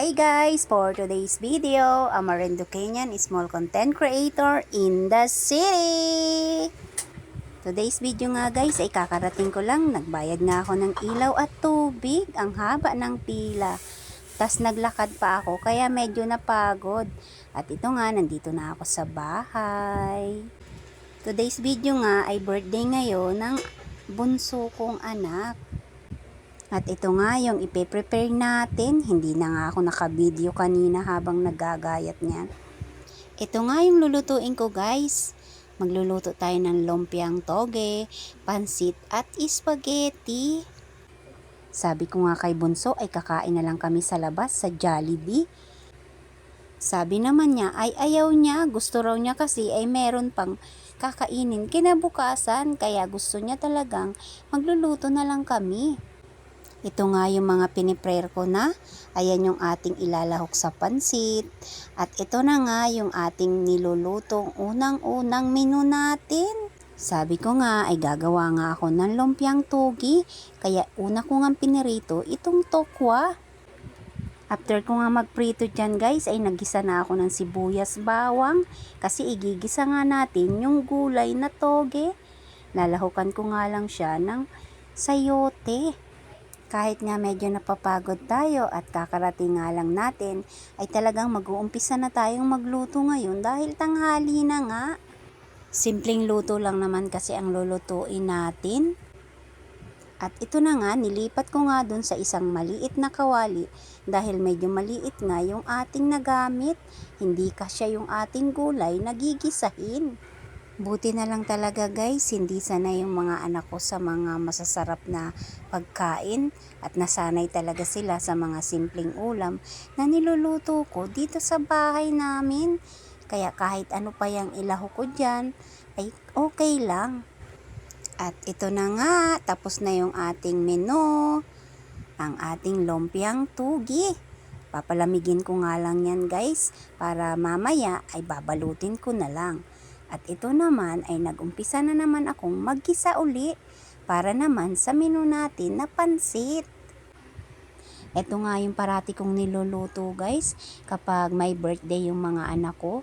Hi guys! For today's video, I'm a Marinduqueñan small content creator in the city! Today's video nga guys ay kakarating ko lang. Nagbayad nga ako ng ilaw at tubig. Ang haba ng pila. Tas naglakad pa ako kaya medyo napagod. At ito nga, nandito na ako sa bahay. Today's video nga ay birthday ngayon ng bunso kong anak. At ito nga yung ipe-prepare natin. Hindi na nga ako naka-video kanina habang nagagayat niyan. Ito nga yung lulutuin ko guys. Magluluto tayo ng lumpiang toge, pansit at spaghetti. Sabi ko nga kay Bunso ay kakain na lang kami sa labas sa Jollibee. Sabi naman niya ay ayaw niya. Gusto raw niya kasi ay meron pang kakainin kinabukasan. Kaya gusto niya talagang magluluto na lang kami. Ito nga yung mga piniprare ko na. Ayan yung ating ilalahok sa pansit. At ito na nga yung ating nilulutong unang-unang menu natin. Sabi ko nga ay gagawa nga ako ng lumpiang togi. Kaya una ko nga pinirito itong tokwa. After ko nga magprito dyan guys ay naggisa na ako ng sibuyas bawang. Kasi igigisa nga natin yung gulay na toge. Lalahukan ko nga lang siya ng sayote. Kahit nga medyo napapagod tayo at kakarating nga lang natin, ay talagang mag-uumpisa na tayong magluto ngayon dahil tanghali na nga. Simpleng luto lang naman kasi ang lulutuin natin. At ito na nga, nilipat ko nga dun sa isang maliit na kawali dahil medyo maliit nga yung ating nagamit. Hindi kasya yung ating gulay na gigisahin. Buti na lang talaga guys, hindi sanay yung mga anak ko sa mga masasarap na pagkain at nasanay talaga sila sa mga simpleng ulam na niluluto ko dito sa bahay namin. Kaya kahit ano pa yung ilaho ko dyan, ay okay lang. At ito na nga, tapos na yung ating menu, ang ating lumpiang tugi. Papalamigin ko nga lang yan guys, para mamaya ay babalutin ko na lang. At ito naman ay nag-umpisa na naman akong maggisa uli para naman sa menu natin na pansit. Ito nga yung parati kong niluluto guys kapag may birthday yung mga anak ko.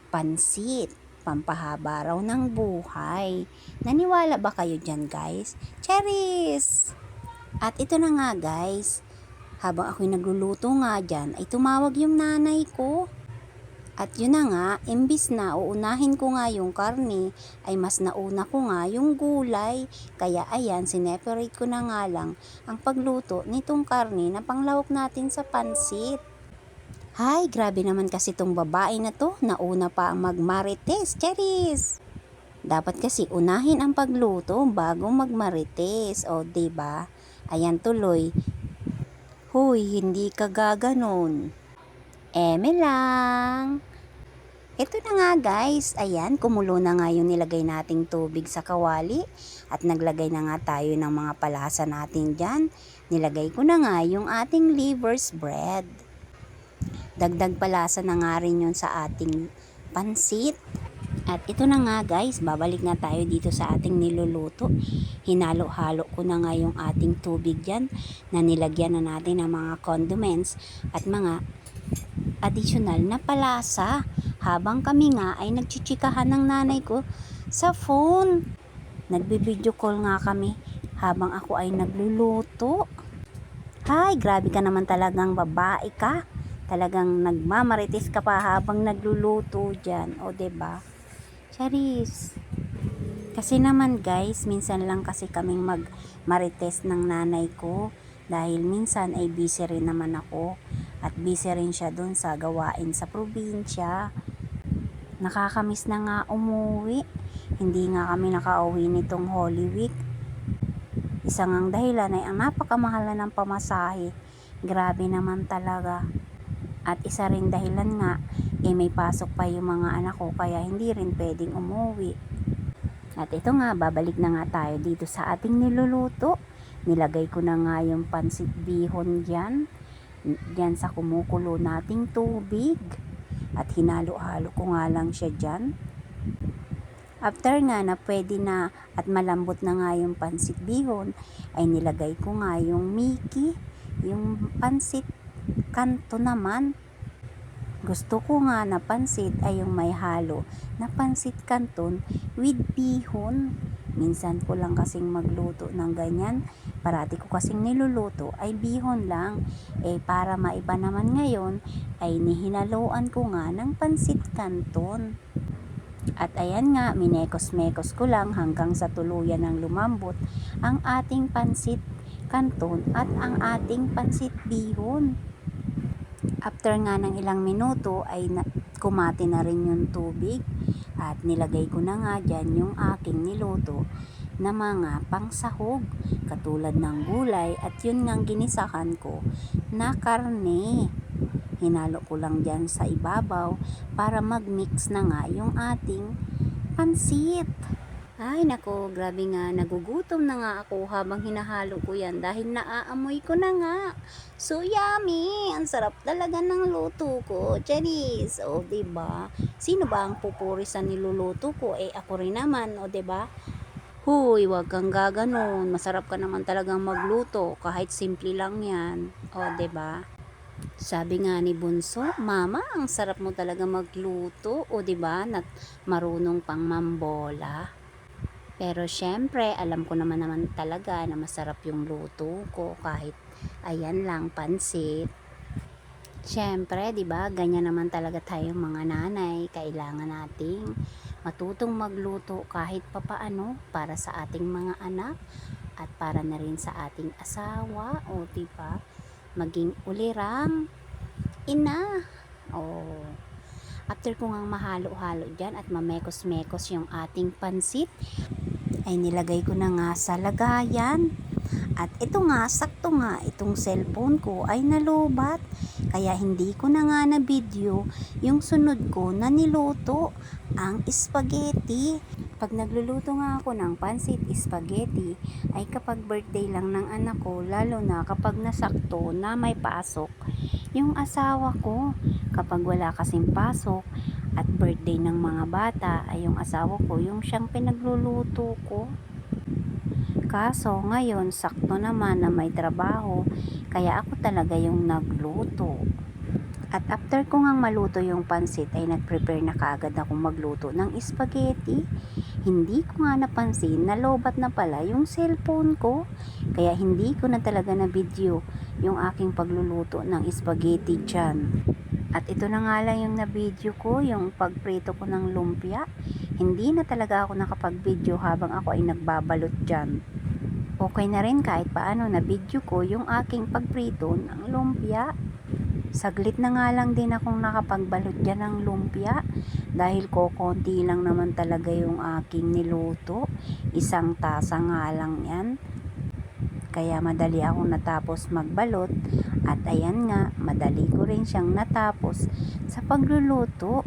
Pansit, pampahaba raw ng buhay. Naniwala ba kayo dyan guys? Cherries! At ito na nga guys, habang ako'y nagluluto nga dyan ay tumawag yung nanay ko. At yun na nga, imbis na uunahin ko nga yung karne, ay mas nauna ko nga yung gulay. Kaya ayan, sineparate ko na nga lang ang pagluto nitong karne na panglahok natin sa pansit. Hay, grabe naman kasi tong babae na to, nauna pa ang magmarites, cherries. Dapat kasi unahin ang pagluto bago magmarites, o diba? Ayan tuloy. Huy, hindi ka gaganon. Eme lang. Ito na nga guys, ayan, kumulo na nga yung nilagay nating tubig sa kawali at naglagay na nga tayo ng mga palasa natin dyan. Nilagay ko na nga yung ating liver's bread. Dagdag palasa na nga rin yun sa ating pansit. At ito na nga guys, babalik na tayo dito sa ating niluluto. Hinalo-halo ko na nga yung ating tubig dyan na nilagyan na natin ng mga condiments at mga additional na palasa habang kami nga ay nagchichikahan ng nanay ko sa phone. Nagbi-video call nga kami habang ako ay nagluluto. Hay, grabe ka naman talagang babae ka. Talagang nagmamarites ka pa habang nagluluto dyan. O diba? Charis. Kasi naman guys, minsan lang kasi kaming magmarites ng nanay ko. Dahil minsan ay busy rin naman ako. At busy rin siya dun sa gawain sa probinsya. Nakakamiss na nga umuwi. Hindi nga kami nakauwi nitong Holy Week. Isang ang dahilan ay ang napakamahal na ng pamasahe. Grabe naman talaga. At isa rin dahilan nga, may pasok pa yung mga anak ko kaya hindi rin pwedeng umuwi. At ito nga, babalik na nga tayo dito sa ating niluluto. Nilagay ko na nga yung pansit bihon dyan. Diyan sa kumukulo nating tubig. At hinalo-halo ko nga lang siya dyan. After nga na pwede na at malambot na nga yung pansit bihon, ay nilagay ko nga yung Mickey, yung pansit kanto naman. Gusto ko nga na pansit ay yung may halo na pansit canton with bihon. Minsan ko lang kasing magluto ng ganyan. Parati ko kasing niluluto ay bihon lang. Para maiba naman ngayon ay nihinaluan ko nga ng pansit canton. At ayan nga, minekos-mekos ko lang hanggang sa tuluyan ng lumambot ang ating pansit canton at ang ating pansit bihon. After nga ng ilang minuto ay kumati na rin yung tubig at nilagay ko na nga dyan yung aking niluto na mga pangsahog katulad ng gulay at yun nga ginisahan ko na karne. Hinalo ko lang dyan sa ibabaw para mag-mix na nga yung ating pansit. Ay nako, grabe nga, nagugutom na nga ako habang hinahalo ko yan dahil naaamoy ko na nga. So yummy! Ang sarap talaga ng luto ko. Charis! O diba? Sino ba ang pupuri sa niluluto ko? Ako rin naman, o diba? Huy, wag kang gaganon. Masarap ka naman talagang magluto kahit simple lang yan. O diba? Sabi nga ni Bunso, Mama, ang sarap mo talaga magluto. O diba? Marunong pang mambola. Pero syempre, alam ko naman talaga na masarap yung luto ko kahit ayan lang, pansit. Syempre, 'di ba? Ganyan naman talaga tayong mga nanay. Kailangan nating matutong magluto kahit papaano para sa ating mga anak at para na rin sa ating asawa, o 'di ba? Maging ulirang ina. Oh. After ko ngang mahalo-halo dyan at mamekos-mekos yung ating pansit, ay nilagay ko na nga sa lagayan. At ito nga, sakto nga, itong cellphone ko ay nalobat. Kaya hindi ko na nga na video yung sunod ko na niluto, ang spaghetti. Pag nagluluto nga ako ng pansit spaghetti, ay kapag birthday lang ng anak ko, lalo na kapag nasakto na may pasok yung asawa ko. Kapag wala kasing pasok at birthday ng mga bata, ay yung asawa ko yung siyang pinagluluto ko. Kaso ngayon, sakto naman na may trabaho, kaya ako talaga yung nagluto. At after ko ngang maluto yung pansit, ay nag-prepare na kaagad akong magluto ng spaghetti. Hindi ko nga napansin na lobat na pala yung cellphone ko. Kaya hindi ko na talaga na video yung aking pagluluto ng spaghetti dyan. At ito na nga lang yung na-video ko, yung pagprito ko ng lumpia. Hindi na talaga ako nakapag-video habang ako ay nagbabalot dyan. Okay na rin kahit paano na-video ko yung aking pagprito ng lumpia. Saglit na nga lang din akong nakapagbalot dyan ng lumpia dahil konti lang naman talaga yung aking niluto. Isang tasa nga lang yan. Kaya madali akong natapos magbalot at ayan nga, madali ko rin siyang natapos sa pagluluto.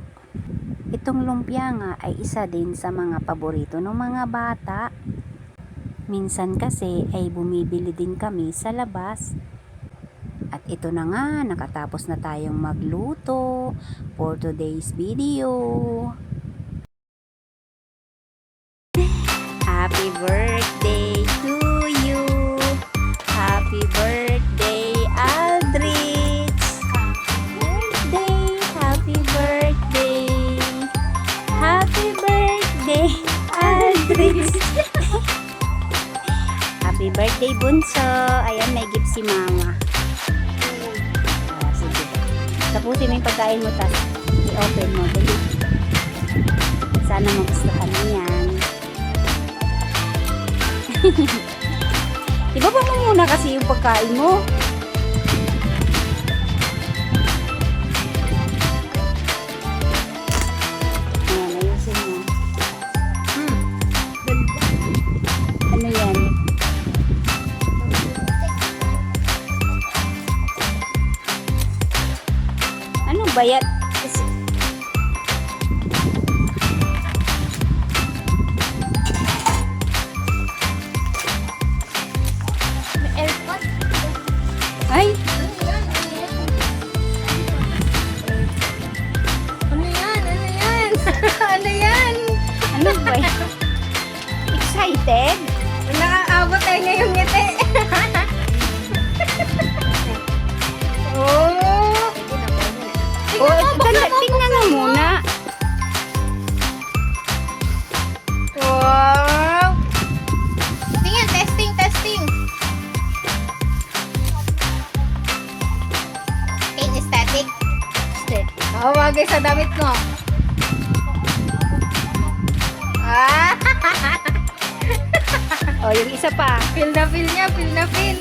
Itong lumpia nga ay isa din sa mga paborito ng mga bata. Minsan kasi ay bumibili din kami sa labas. At ito na nga, nakatapos na tayong magluto for today's video. Happy birthday to you! Happy birthday, Aldrich! Happy birthday! Happy birthday, Aldrich! Happy birthday, Bunso! Ayan, may gift si Mama. Sige. Tapusin mo yung pagkain mo, tas i-open mo. Dali. Sana magustuhan mo yan. Ibaba mo muna kasi yung pagkain mo. Ayan, ayusin mo. Ano yan? Ano ba yan? Ay! Ano yan? Ano yan? Ano yan? Ano ba yan? Excited? Nakaabot tayo ngayong ngiti. Oh! damit mo. Ah! O, yung isa pa. Feel na feel niya, feel na feel.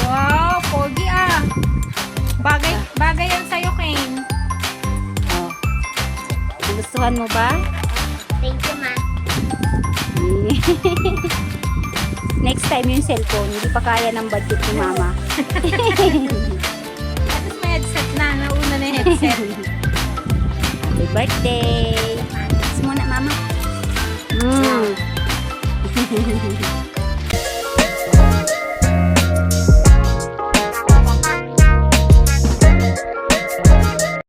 Wow, pogi ah. Bagay yan sa'yo, Kane. O. Gustuhan mo ba? Thank you, ma. Next time yung cellphone, hindi pa kaya ng budget ni mama. Tapos may headset na. Nauna na yung headset. Happy birthday! Kiss muna, mama.